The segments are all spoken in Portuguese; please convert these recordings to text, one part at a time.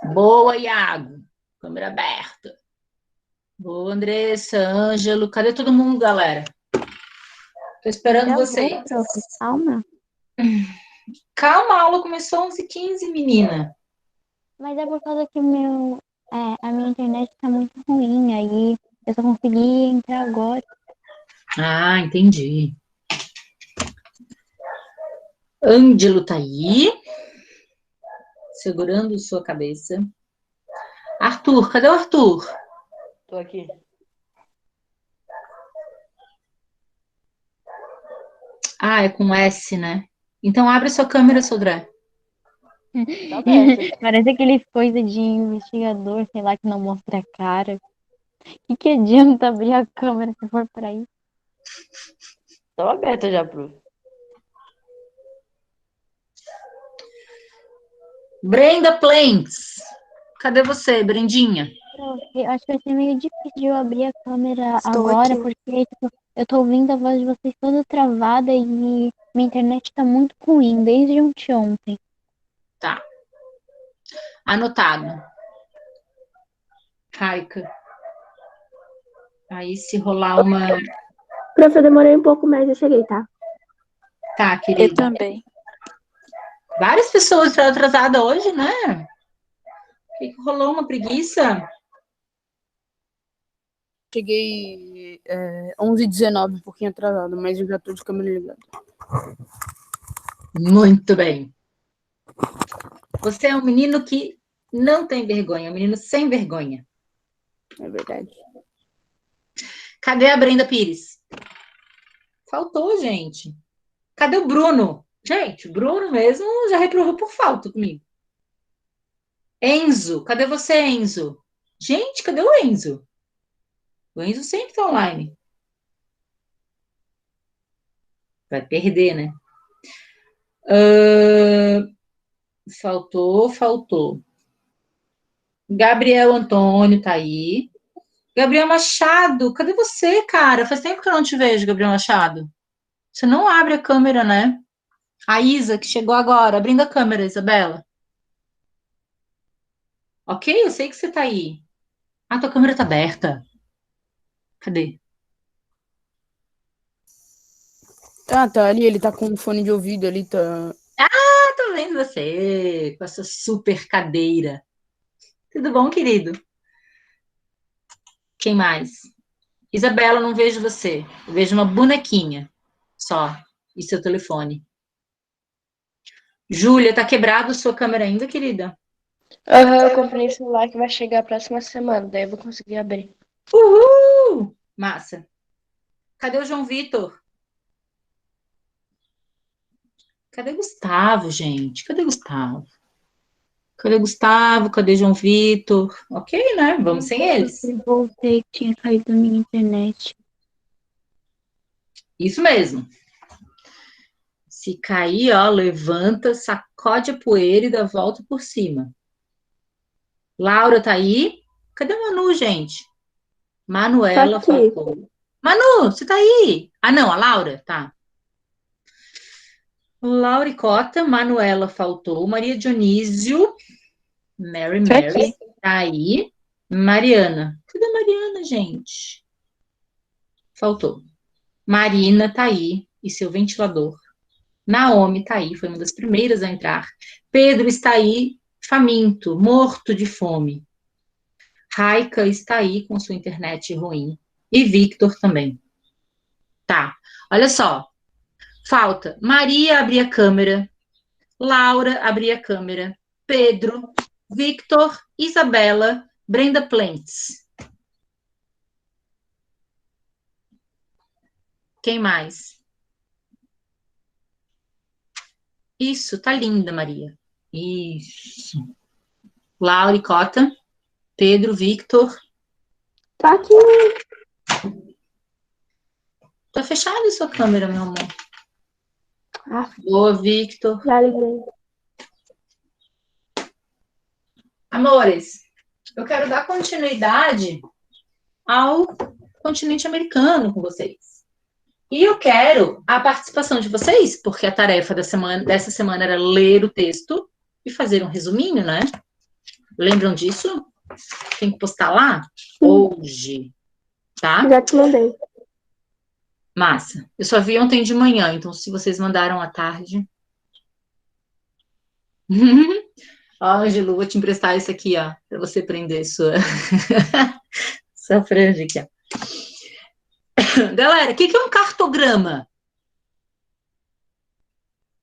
Boa, Iago. Câmera aberta. Boa, Andressa, Ângelo. Cadê todo mundo, galera? Tô esperando Já vou, vocês. prof. Calma. Calma, a aula começou 11h15, menina. Mas é por causa que a minha internet tá muito ruim, aí eu só consegui entrar agora. Ah, entendi. Ângelo tá aí, segurando sua cabeça. Arthur, cadê o Arthur? Tô aqui. Ah, é com S, né? Então abre sua câmera, Sodré. Tá aberto. Parece aqueles coisa de investigador, sei lá, que não mostra a cara. Que adianta abrir a câmera se for pra isso? Tava aberto já, prof. Brenda Planks. Cadê você, Brendinha? Prof, eu acho que vai ser meio difícil eu abrir a câmera Estou agora, aqui. porque tipo, eu tô ouvindo a voz de vocês toda travada e minha internet tá muito ruim, desde ontem. Tá. Anotado. Raika. Aí se rolar uma... Prof, eu demorei um pouco, mas eu cheguei, tá? Tá, Eu querida. também. Várias pessoas estão atrasadas hoje, né? Que rolou uma preguiça? Cheguei 11h19, um pouquinho atrasado, mas eu já tô de câmera ligada. Muito bem. Você é um menino que não tem vergonha, um menino sem vergonha. É verdade. Cadê a Brenda Pires? Faltou, gente. Cadê o Bruno? Gente, o Bruno mesmo já reprovou por falta comigo. Enzo, cadê você, Enzo? Gente, cadê o Enzo? O Enzo sempre tá online. Vai perder, né? Faltou. Gabriel Antônio tá aí. Gabriel Machado, cadê você, cara? Faz tempo que eu não te vejo, Gabriel Machado. Você não abre a câmera, né? A Isa, que chegou agora, abrindo a câmera, Isabela. Ok, eu sei que você tá aí. Ah, tua câmera tá aberta. Cadê? Tá ali, ele tá com um fone de ouvido ali, tá. Ah, tô vendo você com essa super cadeira. Tudo bom, querido? Quem mais? Isabela, não vejo você. Eu vejo uma bonequinha só. E seu telefone. Júlia, tá quebrado sua câmera ainda, querida? Eu comprei esse celular que vai chegar a próxima semana, daí eu vou conseguir abrir. Uhul! Massa. Cadê o João Vitor? Cadê Gustavo, gente? Cadê Gustavo? Cadê Gustavo? Cadê João Vitor? Ok, né? Vamos sem eles. Eu voltei que tinha caído minha internet. Isso mesmo. Se cair, ó, levanta, sacode a poeira e dá a volta por cima. Laura tá aí? Cadê a Manu, gente? Manuela Tô aqui. faltou. Manu, você tá aí? Ah, não, a Laura, tá. Lauricota, Manuela faltou. Maria Dionísio, Mary Tô aqui. tá aí. Mariana. Cadê a Mariana, gente? Faltou. Marina tá aí e seu ventilador. Naomi tá aí, foi uma das primeiras a entrar. Pedro está aí, faminto, morto de fome. Raika está aí com sua internet ruim. E Victor também. Tá. Olha só. Falta Maria abrir a câmera, Laura abrir a câmera, Pedro, Victor, Isabela, Brenda Plentes. Quem mais? Isso, tá linda, Maria. Isso. Laura e Cota, Pedro, Victor. Tô aqui. Tá fechada a sua câmera, meu amor. Ah, Boa, Victor. já liguei. Amores, eu quero dar continuidade ao continente americano com vocês. E eu quero a participação de vocês, porque a tarefa dessa semana era ler o texto e fazer um resuminho, né? Lembram disso? Tem que postar lá? Hoje, tá? Já te mandei. Massa. Eu só vi ontem de manhã, então se vocês mandaram à tarde. Ó, Ângelo, vou te emprestar isso aqui, ó, para você prender sua sua franja aqui, ó. Galera, o que é um cartograma?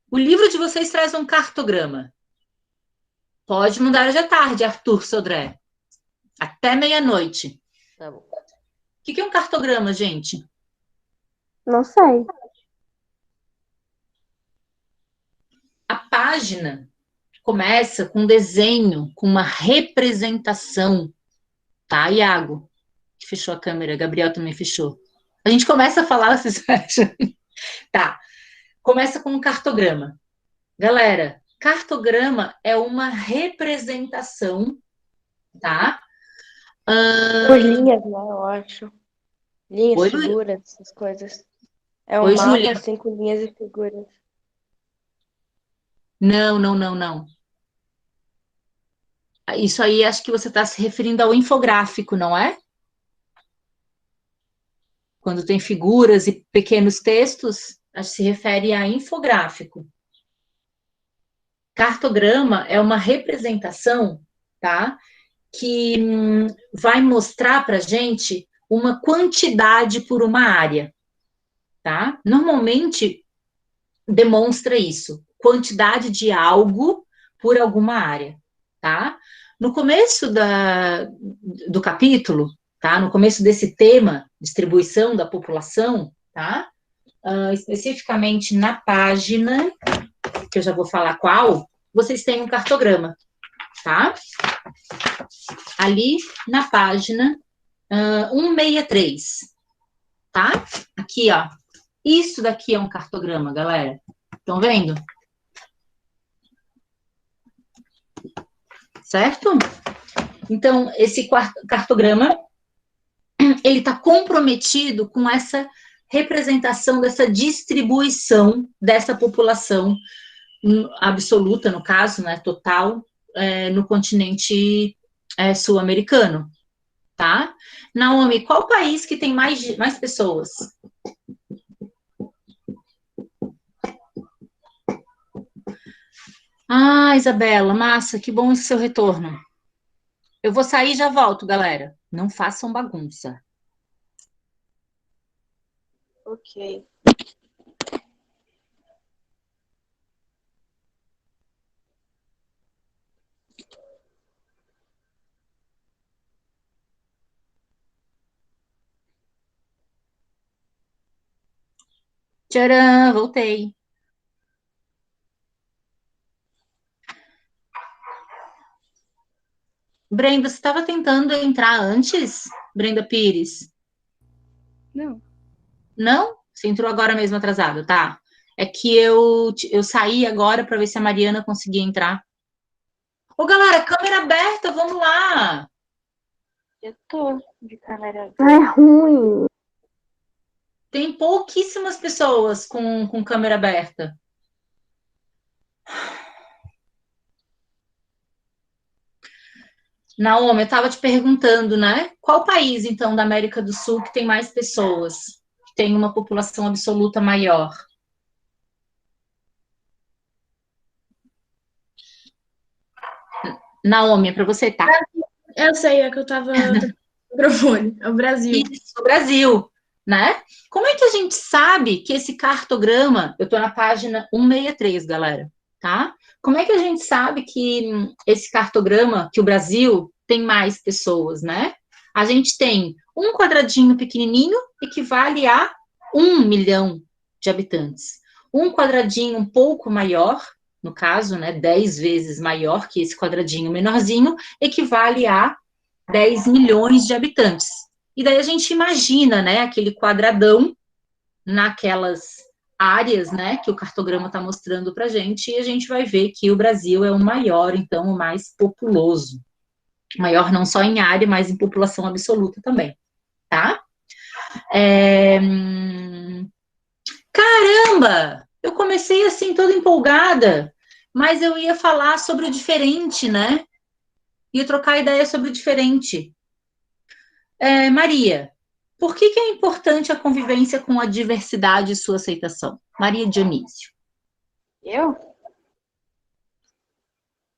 O livro de vocês traz um cartograma. Pode mandar hoje à tarde, Arthur Sodré. Até meia-noite. Tá bom. O que é um cartograma, gente? Não sei. A página começa com um desenho, com uma representação, tá, Iago? Fechou a câmera, Gabriel também fechou. A gente começa a falar, vocês acham? Tá. Começa com um cartograma. Galera, cartograma é uma representação, tá? Por linhas, né? Eu acho. Linhas, Oi, figuras, essas coisas. É um Oi, mapa, Júlia. assim, com linhas e figuras. Não. Isso aí acho que você está se referindo ao infográfico, não é? Quando tem figuras e pequenos textos, acho que se refere a infográfico. Cartograma é uma representação, tá? Que vai mostrar para a gente uma quantidade por uma área, tá? Normalmente demonstra isso, quantidade de algo por alguma área, tá? No começo do capítulo, tá? No começo desse tema, distribuição da população, tá? Especificamente na página, que eu já vou falar qual, vocês têm um cartograma, tá? Ali na página 163, tá? Aqui, ó. Isso daqui é um cartograma, galera. Estão vendo? Certo? Então, esse cartograma, ele está comprometido com essa representação dessa distribuição dessa população absoluta, no caso, né, total, no continente sul-americano, tá? Naomi, qual país que tem mais pessoas? Ah, Isabela, massa, que bom esse seu retorno. Eu vou sair e já volto, galera. Não façam bagunça. Ok. Tcharam, voltei. Brenda, você estava tentando entrar antes? Brenda Pires? Não. Não? Você entrou agora mesmo atrasado, tá? É que eu saí agora para ver se a Mariana conseguia entrar. Ô, galera, câmera aberta, vamos lá. Eu tô de câmera. É ruim. Tem pouquíssimas pessoas com câmera aberta. Naomi, eu estava te perguntando, né? Qual país, então, da América do Sul que tem mais pessoas? Que tem uma população absoluta maior? Naomi, é para você, tá? Eu sei, é que eu tava no microfone. É o Brasil. Isso, o Brasil, né? Como é que a gente sabe que esse cartograma... Eu estou na página 163, galera, tá? Como é que a gente sabe que esse cartograma, que o Brasil tem mais pessoas, né? A gente tem um quadradinho pequenininho equivale a 1 milhão de habitantes. Um quadradinho um pouco maior, no caso, né, 10 vezes maior que esse quadradinho menorzinho, equivale a 10 milhões de habitantes. E daí a gente imagina, né, aquele quadradão naquelas áreas, né, que o cartograma está mostrando para a gente, e a gente vai ver que o Brasil é o maior, então, o mais populoso. Maior não só em área, mas em população absoluta também, tá? Caramba! Eu comecei assim, toda empolgada, mas eu ia falar sobre o diferente, né? e trocar ideia sobre o diferente. Maria, por que é importante a convivência com a diversidade e sua aceitação? Maria Dionísio. Eu?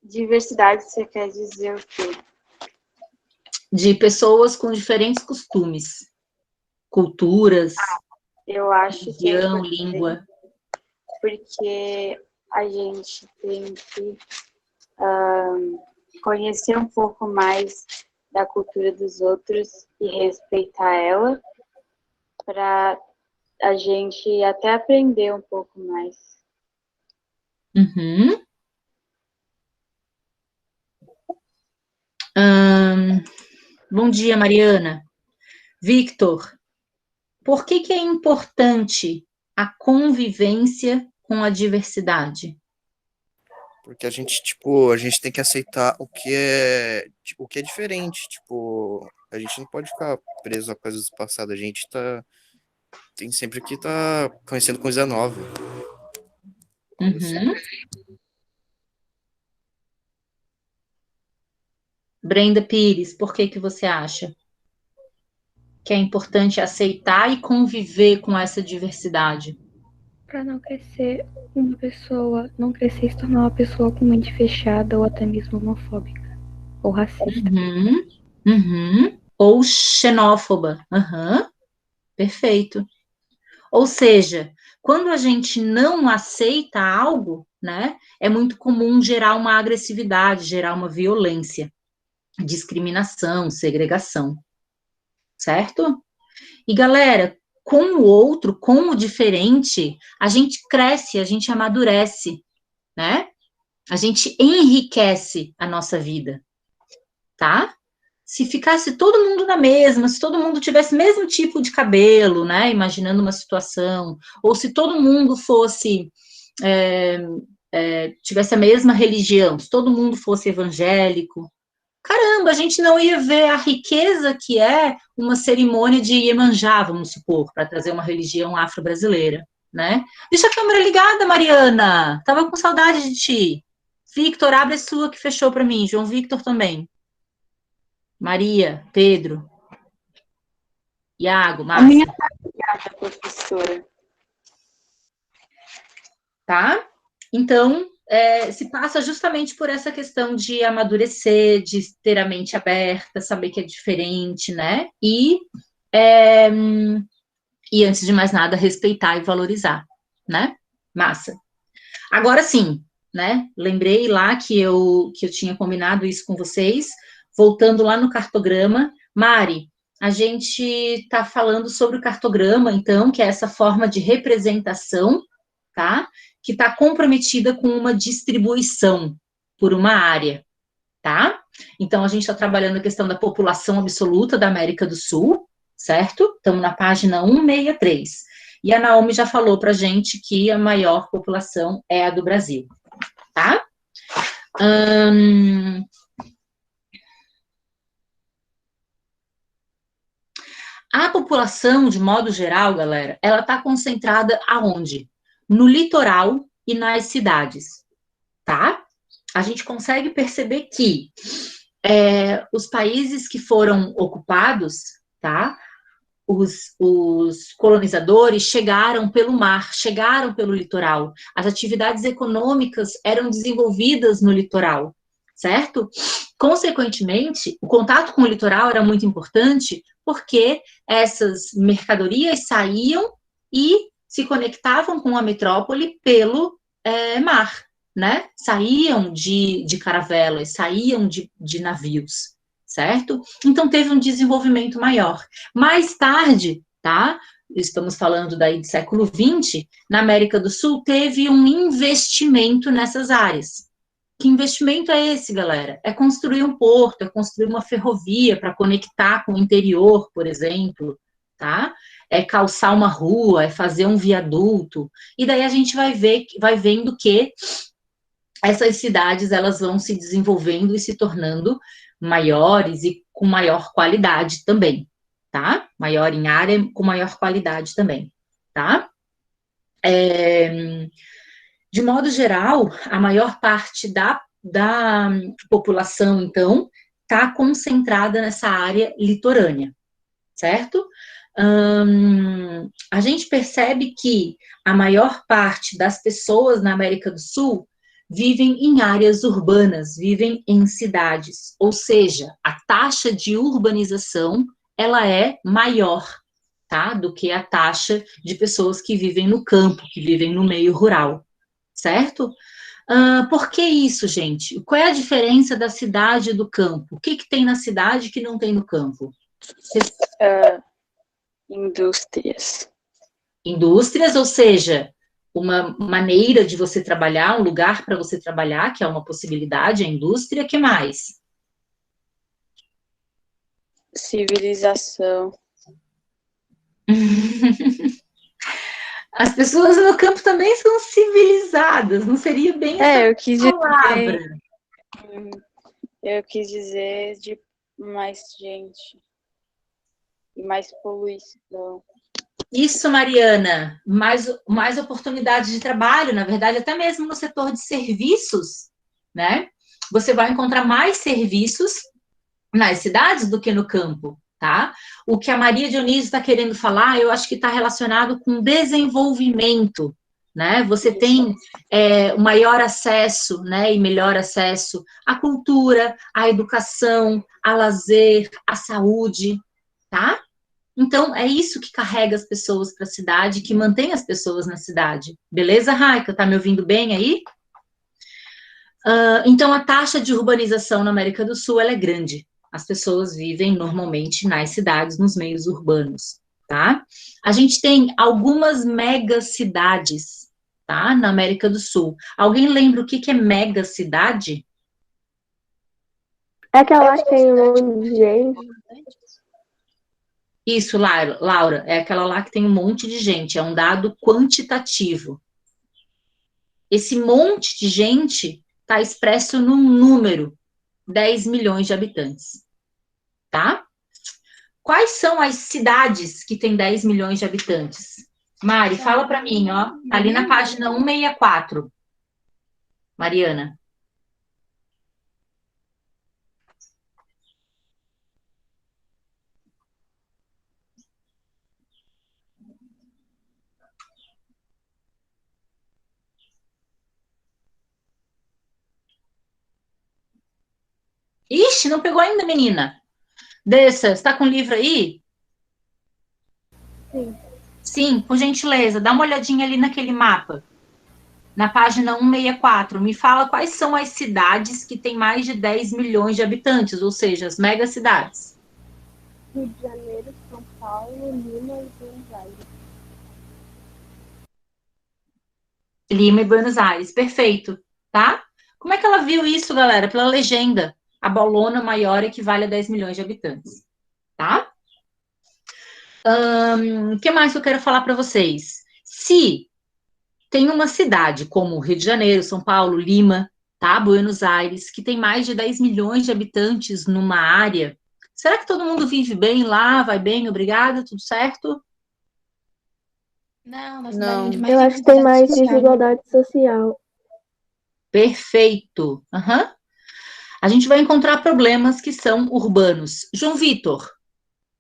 Diversidade, você quer dizer o quê? De pessoas com diferentes costumes, culturas, Eu acho que é religião, importante, língua. porque a gente tem que conhecer um pouco mais da cultura dos outros e respeitar ela, para a gente até aprender um pouco mais. Uhum. Bom dia, Mariana. Victor, por que é importante a convivência com a diversidade? Porque a gente tem que aceitar o que é diferente. Tipo, a gente não pode ficar preso a coisas do passado. A gente tem sempre que estar conhecendo coisa nova. Uhum. Brenda Pires, por que você acha que é importante aceitar e conviver com essa diversidade? Para não crescer não crescer e se tornar uma pessoa com mente fechada ou até mesmo homofóbica ou racista. Ou xenófoba. Perfeito. Ou seja, quando a gente não aceita algo, né, é muito comum gerar uma agressividade, gerar uma violência, discriminação, segregação, certo? E galera, com o outro, com o diferente, a gente cresce, a gente amadurece, né? A gente enriquece a nossa vida, tá? Se ficasse todo mundo na mesma, se todo mundo tivesse o mesmo tipo de cabelo, né? Imaginando uma situação, ou se todo mundo fosse tivesse a mesma religião, se todo mundo fosse evangélico, caramba, a gente não ia ver a riqueza que é uma cerimônia de Iemanjá, vamos supor, para trazer uma religião afro-brasileira, né? Deixa a câmera ligada, Mariana. Tava com saudade de ti. Victor, abre a sua que fechou para mim. João Victor também. Maria, Pedro, Iago, A minha Márcia. tá ligada, professora. Tá? Então, se passa justamente por essa questão de amadurecer, de ter a mente aberta, saber que é diferente, né? E antes de mais nada, respeitar e valorizar, né? Massa. Agora sim, né? Lembrei lá que eu tinha combinado isso com vocês. Voltando lá no cartograma, Mari, a gente está falando sobre o cartograma, então, que é essa forma de representação, tá? Que está comprometida com uma distribuição por uma área, tá? Então, a gente está trabalhando a questão da população absoluta da América do Sul, certo? Estamos na página 163. E a Naomi já falou para a gente que a maior população é a do Brasil, tá? A população, de modo geral, galera, ela está concentrada aonde? No litoral e nas cidades, tá? A gente consegue perceber que os países que foram ocupados, tá? Os colonizadores chegaram pelo mar, chegaram pelo litoral. As atividades econômicas eram desenvolvidas no litoral, certo? Consequentemente, o contato com o litoral era muito importante porque essas mercadorias saíam e se conectavam com a metrópole pelo mar, né? Saíam de caravelas, saíam de navios, certo? Então, teve um desenvolvimento maior. Mais tarde, tá? Estamos falando daí do século XX, na América do Sul, teve um investimento nessas áreas. Que investimento é esse, galera? É construir um porto, é construir uma ferrovia para conectar com o interior, por exemplo, tá? É calçar uma rua, é fazer um viaduto. E daí a gente vai vendo que essas cidades, elas vão se desenvolvendo e se tornando maiores e com maior qualidade também, tá? Maior em área, com maior qualidade também, tá? De modo geral, a maior parte da população, então, está concentrada nessa área litorânea, certo? A gente percebe que a maior parte das pessoas na América do Sul vivem em áreas urbanas, vivem em cidades, ou seja, a taxa de urbanização, ela é maior, tá, do que a taxa de pessoas que vivem no campo, que vivem no meio rural, certo? Por que isso, gente? Qual é a diferença da cidade e do campo? O que tem na cidade que não tem no campo? Indústrias. Indústrias, ou seja, uma maneira de você trabalhar, um lugar para você trabalhar, que é uma possibilidade, a indústria, que mais? Civilização. As pessoas no campo também são civilizadas, não seria bem essa palavra. Eu quis dizer de mais gente e mais poluição. Isso, Mariana, mais oportunidades de trabalho, na verdade, até mesmo no setor de serviços, né? Você vai encontrar mais serviços nas cidades do que no campo, tá? O que a Maria Dionísio está querendo falar, eu acho que está relacionado com desenvolvimento, né? Você tem o maior acesso, né, e melhor acesso à cultura, à educação, ao lazer, à saúde, tá? Então, é isso que carrega as pessoas para a cidade, que mantém as pessoas na cidade. Beleza, Raika? Tá me ouvindo bem aí? Então, a taxa de urbanização na América do Sul, ela é grande. As pessoas vivem normalmente nas cidades, nos meios urbanos, tá? A gente tem algumas megacidades, tá? Na América do Sul. Alguém lembra o que é megacidade? É aquela que tem um monte de gente. Isso, Laura, é aquela lá que tem um monte de gente, é um dado quantitativo. Esse monte de gente está expresso num número, 10 milhões de habitantes, tá? Quais são as cidades que têm 10 milhões de habitantes? Mari, fala para mim, ó, tá ali na página 164. Mariana. Ixi, não pegou ainda, menina? Desça, está com o livro aí? Sim. Sim, por gentileza, dá uma olhadinha ali naquele mapa. Na página 164, me fala quais são as cidades que têm mais de 10 milhões de habitantes, ou seja, as megacidades. Rio de Janeiro, São Paulo, Lima e Buenos Aires. Lima e Buenos Aires, perfeito, tá? Como é que ela viu isso, galera? Pela legenda. A bolona maior equivale a 10 milhões de habitantes, tá? O que mais eu quero falar para vocês? Se tem uma cidade como Rio de Janeiro, São Paulo, Lima, tá? Buenos Aires, que tem mais de 10 milhões de habitantes numa área, será que todo mundo vive bem lá, vai bem, obrigada, tudo certo? Não, na Não. cidade onde mais Eu tem acho que tem mais desigualdade social. desigualdade social. Perfeito. A gente vai encontrar problemas que são urbanos. João Vitor,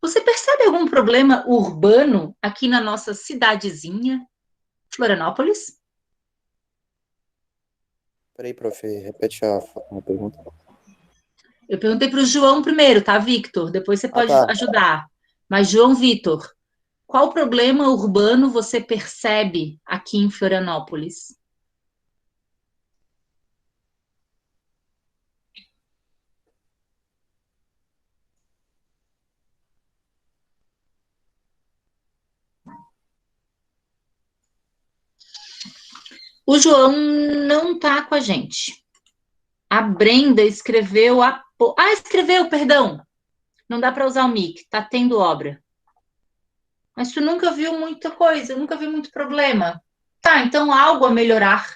você percebe algum problema urbano aqui na nossa cidadezinha, Florianópolis? Peraí, prof, repete a pergunta. Eu perguntei para o João primeiro, tá, Victor? Depois você pode tá. ajudar. Mas, João Vitor, qual problema urbano você percebe aqui em Florianópolis? O João não está com a gente. A Brenda escreveu escreveu, perdão. Não dá para usar o mic, tá tendo obra. Mas tu nunca viu muita coisa, nunca viu muito problema. Tá, então algo a melhorar.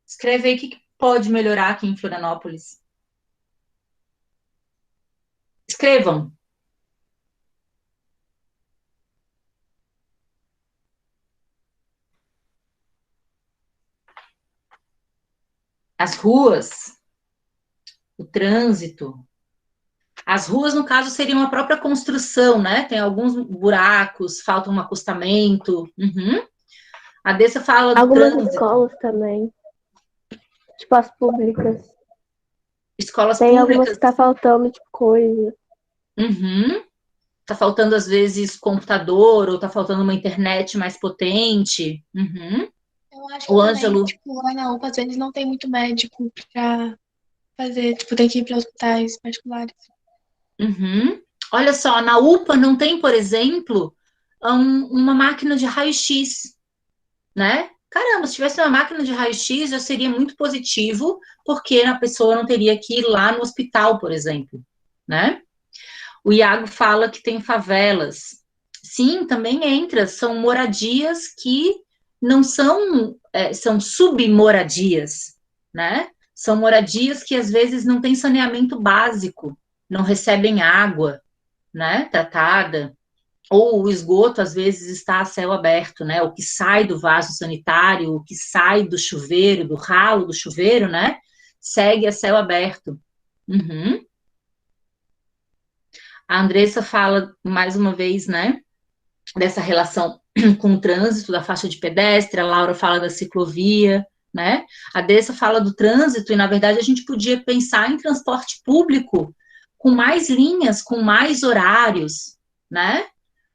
Escreve aí o que pode melhorar aqui em Florianópolis. Escrevam. As ruas, o trânsito, As ruas, no caso, seriam a própria construção, né? Tem alguns buracos, falta um acostamento. Uhum. A Dessa fala do Algumas trânsito. escolas também. Tipo, as públicas. Escolas Tem algumas públicas. que tá faltando, tipo, coisa. Uhum. Tá faltando, às vezes, computador, ou tá faltando uma internet mais potente. Uhum. Eu acho que O também, Ângelo. tipo, lá na UPA, às vezes não tem muito médico pra fazer, tipo, tem que ir para hospitais particulares. Uhum. Olha só, na UPA não tem, por exemplo, uma máquina de raio-x, né? Caramba, se tivesse uma máquina de raio-x, já seria muito positivo, porque a pessoa não teria que ir lá no hospital, por exemplo, né? O Iago fala que tem favelas. Sim, também entra, são moradias que não são, são submoradias, né? São moradias que às vezes não têm saneamento básico, não recebem água, né, tratada, ou o esgoto às vezes está a céu aberto, né? O que sai do vaso sanitário, o que sai do chuveiro, do ralo do chuveiro, né? Segue a céu aberto. Uhum. A Andressa fala, mais uma vez, né, dessa relação com o trânsito, da faixa de pedestre, a Laura fala da ciclovia, né, a Andressa fala do trânsito, e, na verdade, a gente podia pensar em transporte público com mais linhas, com mais horários, né,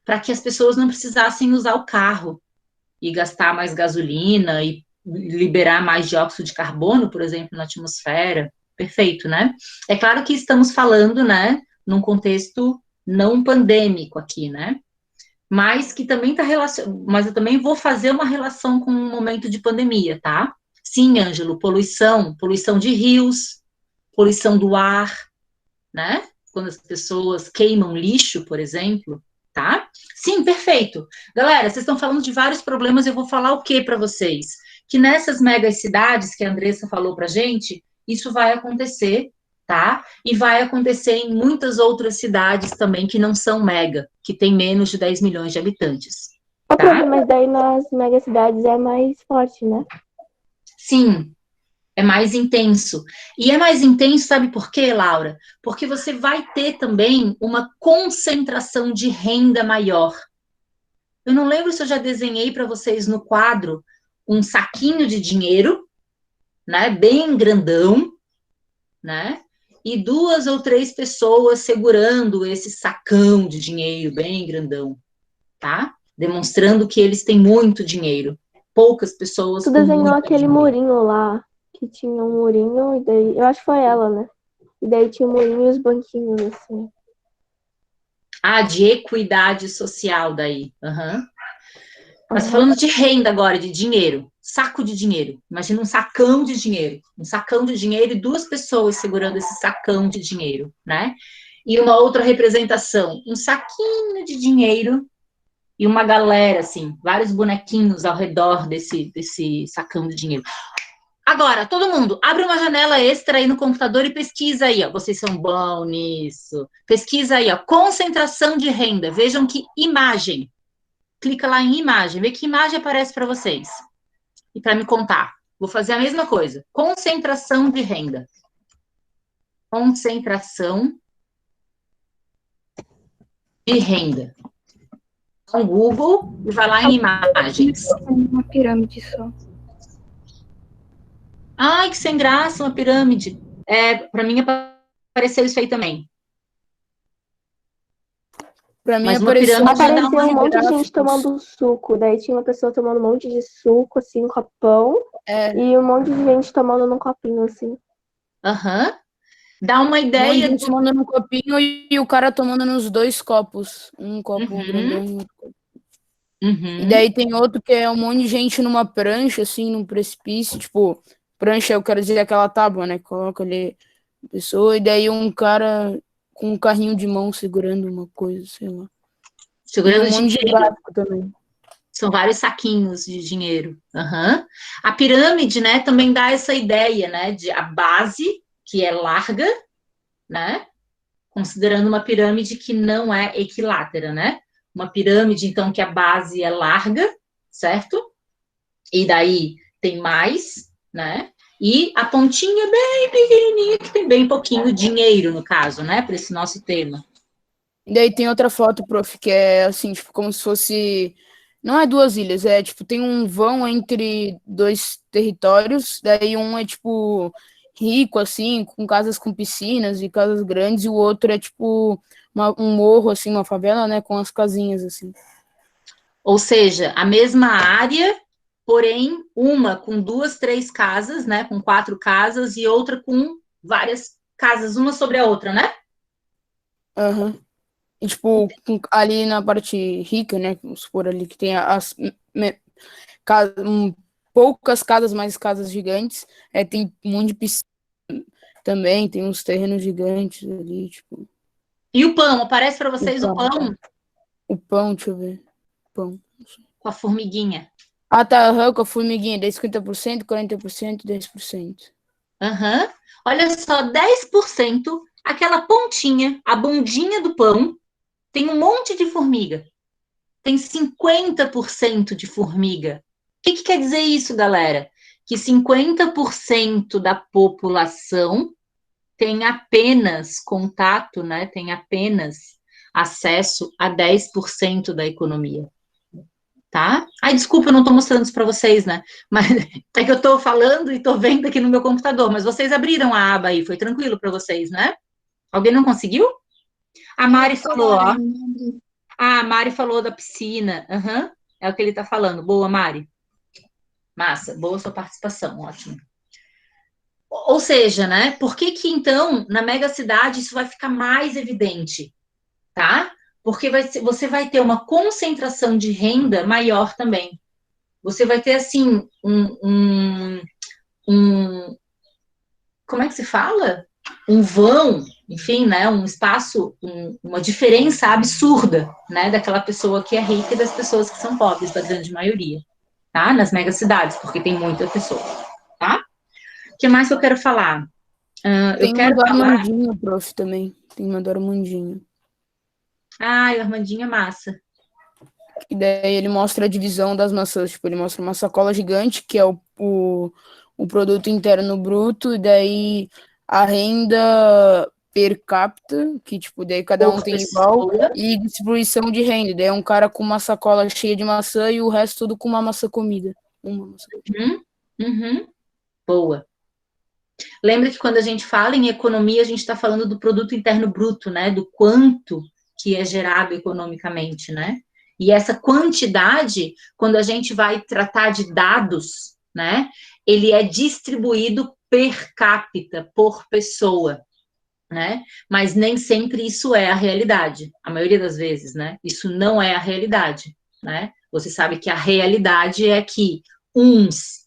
para que as pessoas não precisassem usar o carro e gastar mais gasolina e liberar mais dióxido de carbono, por exemplo, na atmosfera. Perfeito, né? É claro que estamos falando, né, num contexto não pandêmico aqui, né? Mas que também está relacionado, mas eu também vou fazer uma relação com um momento de pandemia, tá? Sim, Ângelo, poluição de rios, poluição do ar, né? Quando as pessoas queimam lixo, por exemplo, tá? Sim, perfeito. Galera, vocês estão falando de vários problemas, eu vou falar o que para vocês? Que nessas megas cidades que a Andressa falou pra gente, isso vai acontecer, tá? E vai acontecer em muitas outras cidades também que não são mega, que tem menos de 10 milhões de habitantes, tá? Mas daí nas megacidades é mais forte, né? Sim, é mais intenso. E é mais intenso, sabe por quê, Laura? Porque você vai ter também uma concentração de renda maior. Eu não lembro se eu já desenhei para vocês no quadro um saquinho de dinheiro, né, bem grandão, né, e 2 ou 3 pessoas segurando esse sacão de dinheiro bem grandão, tá? Demonstrando que eles têm muito dinheiro. Poucas pessoas Tu com desenhou muito aquele dinheiro. murinho lá, que tinha um murinho, e daí. Eu acho que foi ela, né? E daí tinha o murinho e os banquinhos, assim. Ah, de equidade social daí. Uhum. Mas falando de renda agora, de dinheiro, saco de dinheiro. Imagina um sacão de dinheiro. Um sacão de dinheiro e 2 pessoas segurando esse sacão de dinheiro, né? E uma outra representação, um saquinho de dinheiro e uma galera, assim, vários bonequinhos ao redor desse sacão de dinheiro. Agora, todo mundo, abre uma janela extra aí no computador e pesquisa aí, ó. Vocês são bons nisso. Pesquisa aí, ó. Concentração de renda. Vejam que imagem. Clica lá em imagem, vê que imagem aparece para vocês. E para me contar. Vou fazer a mesma coisa. Concentração de renda. Concentração de renda. Então, Google e vai lá em imagens. Uma pirâmide só. Ai, que sem graça, uma pirâmide. Para mim apareceu isso aí também. Pra mim Mas uma apareceu pirâmide já dá Apareceu uma... um monte de gente gráficos. tomando suco. Daí tinha uma pessoa tomando um monte de suco, assim, um copão. E um monte de gente tomando num copinho, assim. Aham. Dá uma Um monte de ideia gente tomando num copinho e o cara tomando nos 2 copos. Um copo grandão e outro copo. E daí tem outro que é um monte de gente numa prancha, assim, num precipício. Tipo, prancha, eu quero dizer aquela tábua, né? Coloca ali a pessoa. E daí um cara com um carrinho de mão segurando uma coisa, sei lá. Segurando e um monte de dinheiro. gráfico também. São vários saquinhos de dinheiro. Uhum. A pirâmide, né, também dá essa ideia, né, de a base, que é larga, né, considerando uma pirâmide que não é equilátera, né? Uma pirâmide, então, que a base é larga, certo? E daí tem mais, né? E a pontinha bem pequenininha, que tem bem pouquinho dinheiro, no caso, né, para esse nosso tema. E daí tem outra foto, prof, que é assim, tipo, como se fosse... Não é duas ilhas, é tipo, tem um vão entre dois territórios, daí um é tipo rico, assim, com casas com piscinas e casas grandes, e o outro é tipo um morro, assim, uma favela, né, com as casinhas, assim. Ou seja, a mesma área, porém, uma com 2, 3 casas, né, com 4 casas, e outra com várias casas, uma sobre a outra, né? Aham. E, tipo, ali na parte rica, né, vamos supor ali que tem poucas casas, mais casas gigantes, tem um monte de piscina também, tem uns terrenos gigantes ali, tipo... E o pão? Aparece para vocês o pão? O pão, deixa eu ver. Pão. Com a formiguinha. Ah, tá, com a formiguinha, daí 50%, 40%, 10%. Aham. Olha só, 10%, aquela pontinha, a bundinha do pão, tem um monte de formiga. Tem 50% de formiga. O que quer dizer isso, galera? Que 50% da população tem apenas contato, né? Tem apenas acesso a 10% da economia. Tá? Ai, desculpa, eu não estou mostrando isso para vocês, né? Mas é que eu estou falando e estou vendo aqui no meu computador, mas vocês abriram a aba aí, foi tranquilo para vocês, né? Alguém não conseguiu? A Mari falou, ó. Ah, a Mari falou da piscina. Uhum. É o que ele está falando. Boa, Mari. Massa, boa sua participação, ótimo. Ou seja, né? Por que então, na mega cidade, isso vai ficar mais evidente, tá? Porque você vai ter uma concentração de renda maior também. Você vai ter, assim, como é que se fala? Um vão, enfim, né? Um espaço, uma diferença absurda, né? Daquela pessoa que é rica e das pessoas que são pobres, da grande maioria, tá? Nas megacidades, porque tem muita pessoa, tá? O que mais que eu quero falar? Tem uma do Armandinho, prof, também. Tem uma do Armandinho. Ah, o Armandinho é massa. E daí ele mostra a divisão das maçãs. Tipo, ele mostra uma sacola gigante, que é o produto interno bruto, e daí a renda per capita, que, tipo, daí cada um tem igual, e distribuição de renda. Daí é um cara com uma sacola cheia de maçã e o resto tudo com uma maçã comida. Boa. Lembra que quando a gente fala em economia, a gente está falando do produto interno bruto, né? Do quanto que é gerado economicamente, né? E essa quantidade, quando a gente vai tratar de dados, né? Ele é distribuído per capita, por pessoa, né? Mas nem sempre isso é a realidade. A maioria das vezes, né? Isso não é a realidade, né? Você sabe que a realidade é que uns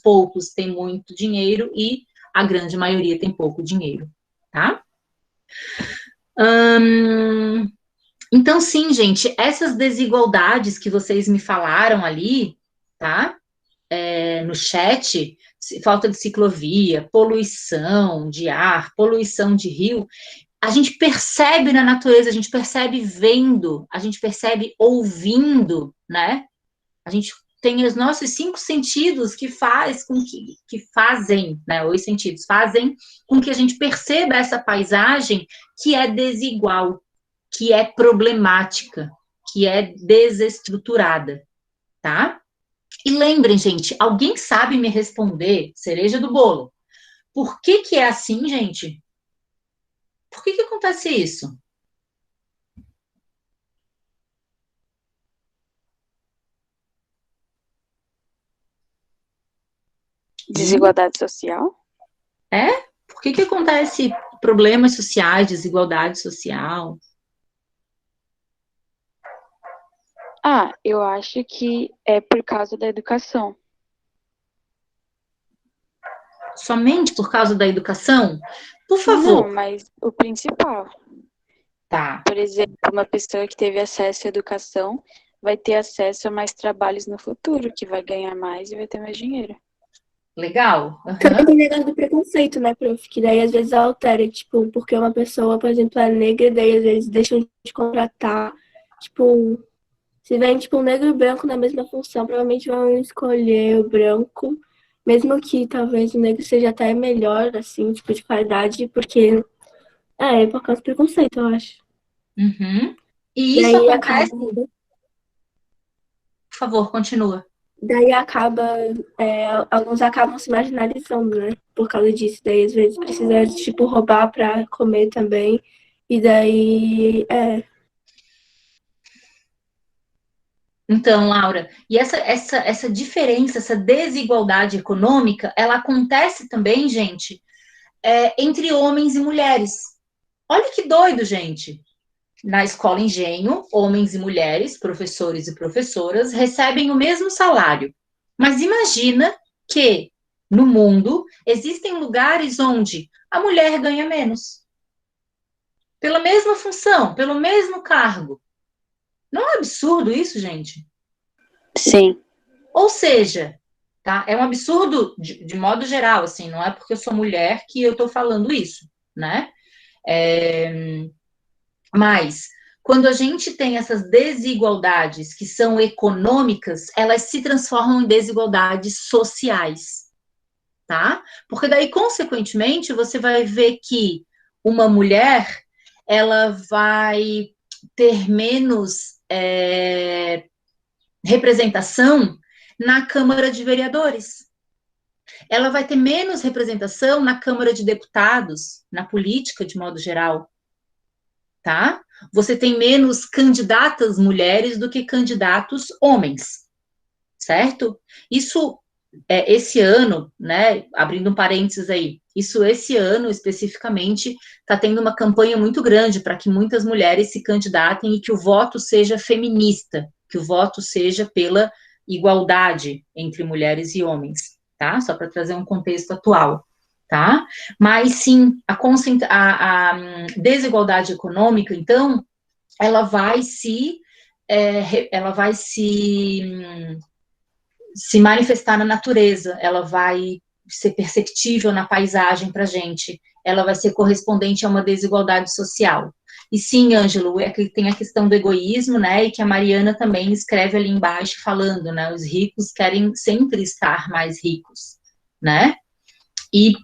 poucos têm muito dinheiro e a grande maioria tem pouco dinheiro, tá? Então, sim, gente, essas desigualdades que vocês me falaram ali, tá? No chat, falta de ciclovia, poluição de ar, poluição de rio, a gente percebe na natureza, a gente percebe vendo, a gente percebe ouvindo, né? A gente tem os nossos 5 sentidos que fazem, né? Os sentidos fazem com que a gente perceba essa paisagem que é desigual, que é problemática, que é desestruturada, tá? E lembrem, gente, alguém sabe me responder, cereja do bolo, por que é assim, gente? Por que acontece isso? Desigualdade social? Por que acontece problemas sociais, desigualdade social? Eu acho que é por causa da educação. Somente por causa da educação? Por favor. Não, mas o principal. Tá. Por exemplo, uma pessoa que teve acesso à educação vai ter acesso a mais trabalhos no futuro, que vai ganhar mais e vai ter mais dinheiro. Legal. Também tem negócio do preconceito, né, prof? Que daí às vezes altera, tipo, porque uma pessoa, por exemplo, é negra, daí às vezes deixam de contratar, tipo, se vem, tipo, um negro e branco na mesma função, provavelmente vão escolher o branco Mesmo que talvez o negro seja até melhor, assim, tipo, de qualidade, porque é por causa do preconceito, eu acho. Uhum. E isso Daí acontece. acaba, Por favor, continua. daí acaba, alguns acabam se marginalizando, né? Por causa disso. Daí às vezes precisa, tipo, roubar pra comer também. E daí, Então, Laura, e essa diferença, essa desigualdade econômica, ela acontece também, gente, entre homens e mulheres. Olha que doido, gente. Na escola Engenho, homens e mulheres, professores e professoras, recebem o mesmo salário. Mas imagina que no mundo existem lugares onde a mulher ganha menos. Pela mesma função, pelo mesmo cargo. Não é absurdo isso, gente? Sim. Ou seja, tá? É um absurdo de modo geral, assim, não é porque eu sou mulher que eu estou falando isso, né? Mas quando a gente tem essas desigualdades que são econômicas, elas se transformam em desigualdades sociais, tá? Porque daí, consequentemente, você vai ver que uma mulher, ela vai ter menos representação na Câmara de Vereadores. Ela vai ter menos representação na Câmara de Deputados, na política de modo geral, tá? Você tem menos candidatas mulheres do que candidatos homens, certo? Isso, esse ano, né, abrindo um parênteses aí, isso esse ano, especificamente, está tendo uma campanha muito grande para que muitas mulheres se candidatem e que o voto seja feminista, que o voto seja pela igualdade entre mulheres e homens, tá? Só para trazer um contexto atual, tá? Mas sim, a desigualdade econômica, então, ela vai se se manifestar na natureza, ela vai ser perceptível na paisagem para a gente, ela vai ser correspondente a uma desigualdade social. E sim, Ângelo, que tem a questão do egoísmo, né, e que a Mariana também escreve ali embaixo falando, né, os ricos querem sempre estar mais ricos, né, e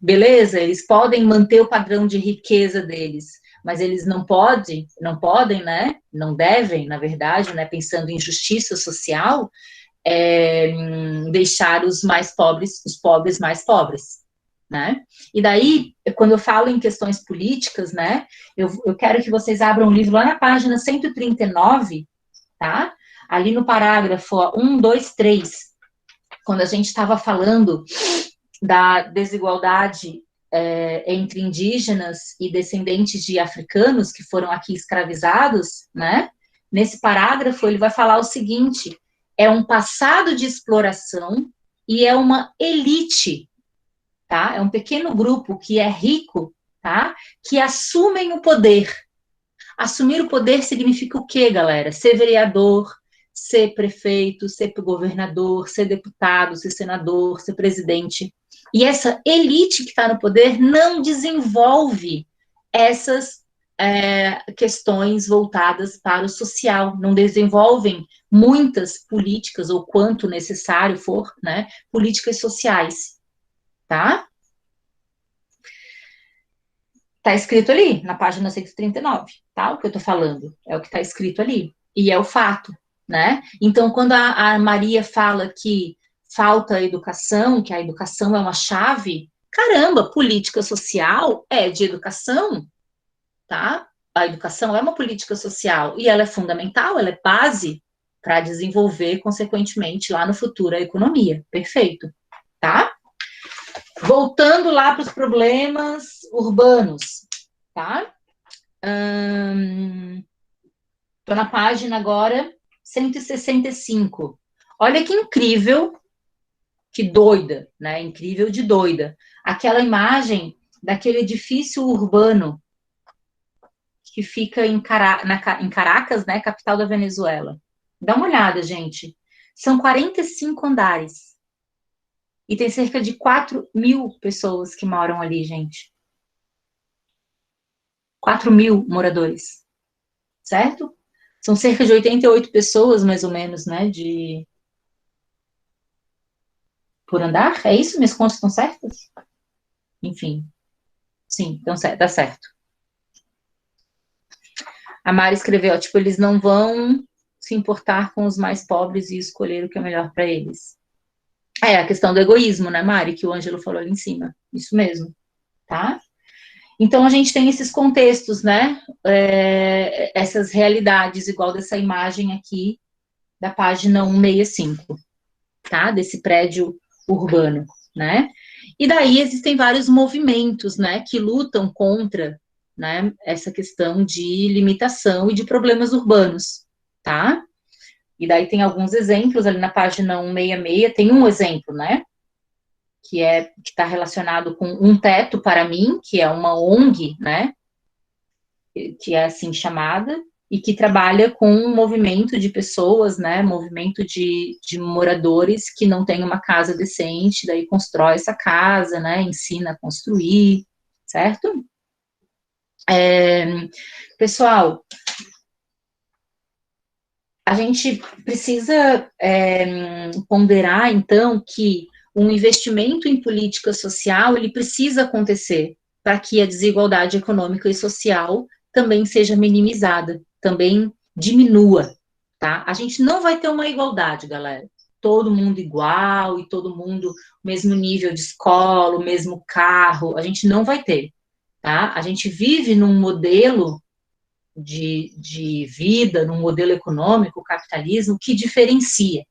beleza, eles podem manter o padrão de riqueza deles, mas eles não podem, né, não devem, na verdade, né, pensando em justiça social, deixar os pobres mais pobres, né? E daí, quando eu falo em questões políticas, né, eu quero que vocês abram o livro lá na página 139, tá? Ali no parágrafo 1, 2, 3, quando a gente estava falando da desigualdade entre indígenas e descendentes de africanos que foram aqui escravizados, né? Nesse parágrafo ele vai falar o seguinte: é um passado de exploração e é uma elite, tá? É um pequeno grupo que é rico, tá? Que assumem o poder. Assumir o poder significa o quê, galera? Ser vereador, ser prefeito, ser governador, ser deputado, ser senador, ser presidente. E essa elite que está no poder não desenvolve essas questões voltadas para o social, não desenvolvem muitas políticas, ou quanto necessário for, né, políticas sociais, tá? Tá escrito ali, na página 139, tá? O que eu tô falando, é o que tá escrito ali, e é o fato, né? Então, quando a Maria fala que falta educação, que a educação é uma chave, caramba, política social é de educação, tá? A educação é uma política social e ela é fundamental, ela é base para desenvolver, consequentemente, lá no futuro a economia. Perfeito, tá? Voltando lá para os problemas urbanos, tá? Tô na página agora 165. Olha que incrível, que doida, né? Incrível de doida. Aquela imagem daquele edifício urbano que fica em Caracas, né, capital da Venezuela. Dá uma olhada, gente. São 45 andares. E tem cerca de 4.000 pessoas que moram ali, gente. 4.000 moradores. Certo? São cerca de 88 pessoas, mais ou menos, né, por andar? É isso? Minhas contas estão certas? Enfim. Sim, então tá certo. A Mari escreveu, ó, tipo, eles não vão se importar com os mais pobres e escolher o que é melhor para eles. É a questão do egoísmo, né, Mari, que o Ângelo falou ali em cima. Isso mesmo, tá? Então, a gente tem esses contextos, né, essas realidades, igual dessa imagem aqui, da página 165, tá? Desse prédio urbano, né? E daí existem vários movimentos, né, que lutam contra, né, essa questão de limitação e de problemas urbanos, tá? E daí tem alguns exemplos ali na página 166, tem um exemplo, né, que está relacionado com Um Teto para Mim, que é uma ONG, né, que é assim chamada, e que trabalha com um movimento de pessoas, né, movimento de moradores que não tem uma casa decente, daí constrói essa casa, né, ensina a construir, certo? Pessoal, a gente precisa ponderar, então, que um investimento em política social, ele precisa acontecer para que a desigualdade econômica e social também seja minimizada, também diminua, tá? A gente não vai ter uma igualdade, galera. Todo mundo igual e todo mundo mesmo nível de escola, o mesmo carro, a gente não vai ter, tá? A gente vive num modelo de vida, num modelo econômico, o capitalismo, que diferencia.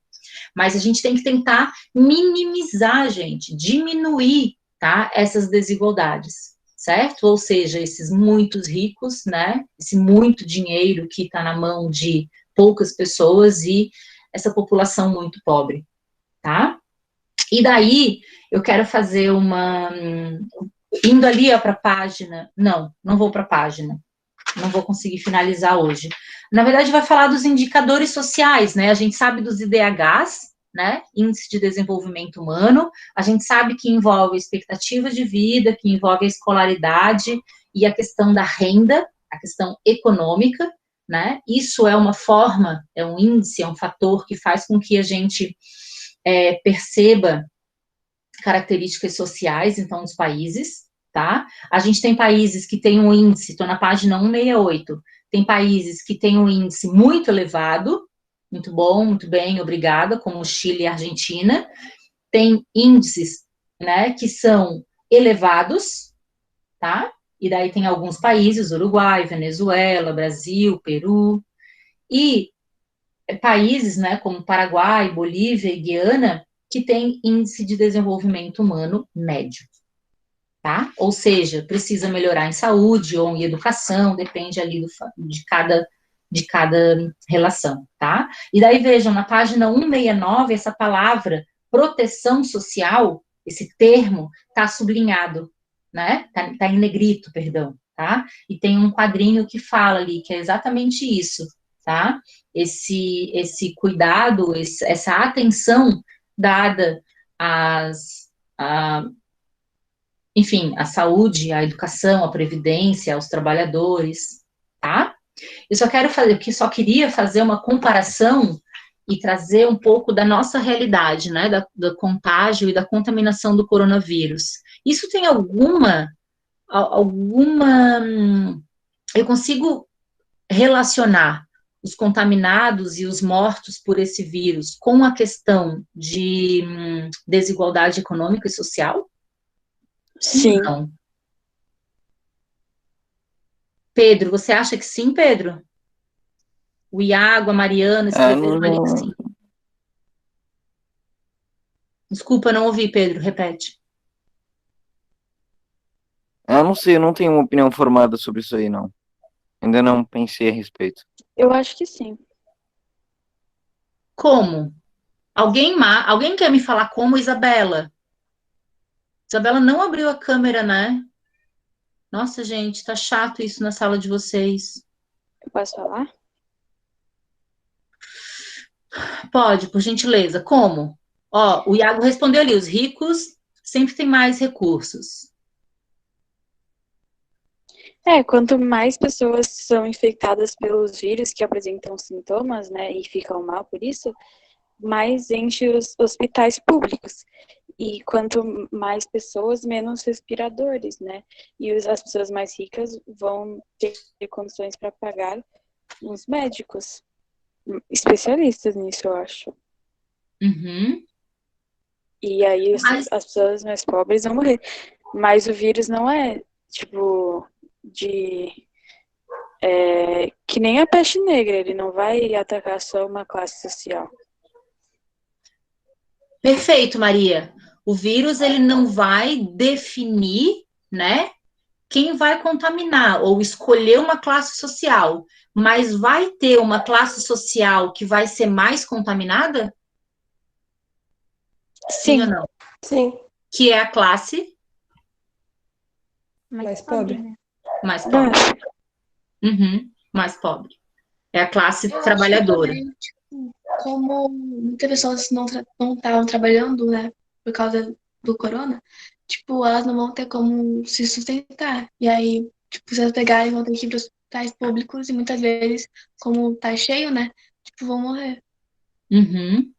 Mas a gente tem que tentar minimizar, gente, diminuir, tá, essas desigualdades, certo? Ou seja, esses muitos ricos, né, esse muito dinheiro que está na mão de poucas pessoas e essa população muito pobre, tá? E daí, eu quero fazer indo ali para a página, não vou para a página, não vou conseguir finalizar hoje. Na verdade, vai falar dos indicadores sociais, né? A gente sabe dos IDHs, né? Índice de Desenvolvimento Humano, a gente sabe que envolve a expectativa de vida, que envolve a escolaridade e a questão da renda, a questão econômica, né? Isso é uma forma, é um índice, é um fator que faz com que a gente perceba características sociais, então, dos países, tá? A gente tem países que têm um índice, estou na página 168, tem países que têm um índice muito elevado, muito bom, muito bem, obrigada, como Chile e Argentina, tem índices, né, que são elevados, tá? E daí tem alguns países, Uruguai, Venezuela, Brasil, Peru, e países, né, como Paraguai, Bolívia e Guiana, que tem índice de desenvolvimento humano médio, tá? Ou seja, precisa melhorar em saúde ou em educação, depende ali de cada relação, tá? E daí vejam, na página 169, essa palavra proteção social, esse termo, tá sublinhado, né? Tá em negrito, perdão, tá? E tem um quadrinho que fala ali, que é exatamente isso, tá? Esse cuidado, essa atenção dada enfim, à saúde, à educação, à previdência, aos trabalhadores, tá? Eu só queria fazer uma comparação e trazer um pouco da nossa realidade, né, do contágio e da contaminação do coronavírus. Isso tem alguma, eu consigo relacionar os contaminados e os mortos por esse vírus com a questão de desigualdade econômica e social? Sim. Não. Pedro, você acha que sim, Pedro? O Iago, a Mariana escreveram ali que sim. Desculpa, não ouvi, Pedro, repete. Eu não sei, eu não tenho uma opinião formada sobre isso aí, não. Ainda não pensei a respeito. Eu acho que sim. Como? Alguém quer me falar como, Isabela? Isabela não abriu a câmera, né? Nossa, gente, tá chato isso na sala de vocês. Eu posso falar? Pode, por gentileza. Como? Ó, o Iago respondeu ali, os ricos sempre têm mais recursos. Quanto mais pessoas são infectadas pelos vírus que apresentam sintomas, né, e ficam mal por isso, mais enche os hospitais públicos. E quanto mais pessoas, menos respiradores, né? E as pessoas mais ricas vão ter condições para pagar uns médicos especialistas nisso, eu acho. Uhum. E aí Mas- as pessoas mais pobres vão morrer. Mas o vírus não é, tipo, que nem a peste negra, ele não vai atacar só uma classe social. Perfeito, Maria. O vírus, ele não vai definir, né, quem vai contaminar ou escolher uma classe social, mas vai ter uma classe social que vai ser mais contaminada? Sim ou não? Sim. Que é a classe Mais pobre. né? mais pobre. Uhum, mais pobre. É a classe trabalhadora. Também, tipo, como muitas pessoas não estavam trabalhando, né, por causa do corona, tipo, elas não vão ter como se sustentar. E aí, tipo, se elas pegarem, vão ter que ir para hospitais públicos e muitas vezes, como tá cheio, né, tipo, vão morrer. Uhum,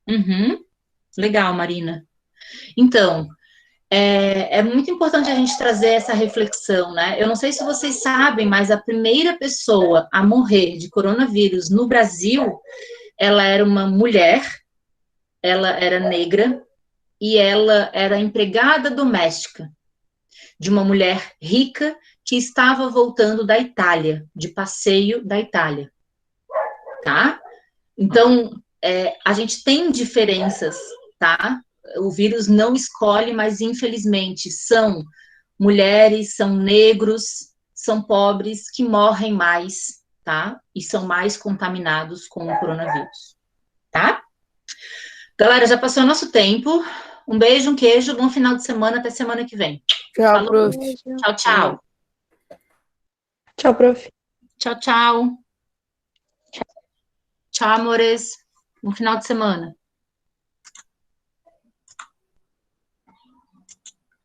uhum. Legal, Marina. Então, é muito importante a gente trazer essa reflexão, né? Eu não sei se vocês sabem, mas a primeira pessoa a morrer de coronavírus no Brasil, ela era uma mulher, ela era negra e ela era empregada doméstica de uma mulher rica que estava voltando da Itália, de passeio da Itália, tá? Então, a gente tem diferenças, tá? O vírus não escolhe, mas infelizmente são mulheres, são negros, são pobres que morrem mais, tá? E são mais contaminados com o coronavírus, tá? Galera, já passou o nosso tempo. Um beijo, um queijo, bom final de semana, até semana que vem. Tchau, Falou. prof. Tchau, tchau. Tchau, prof. Tchau, tchau. Tchau, amores. Bom final de semana.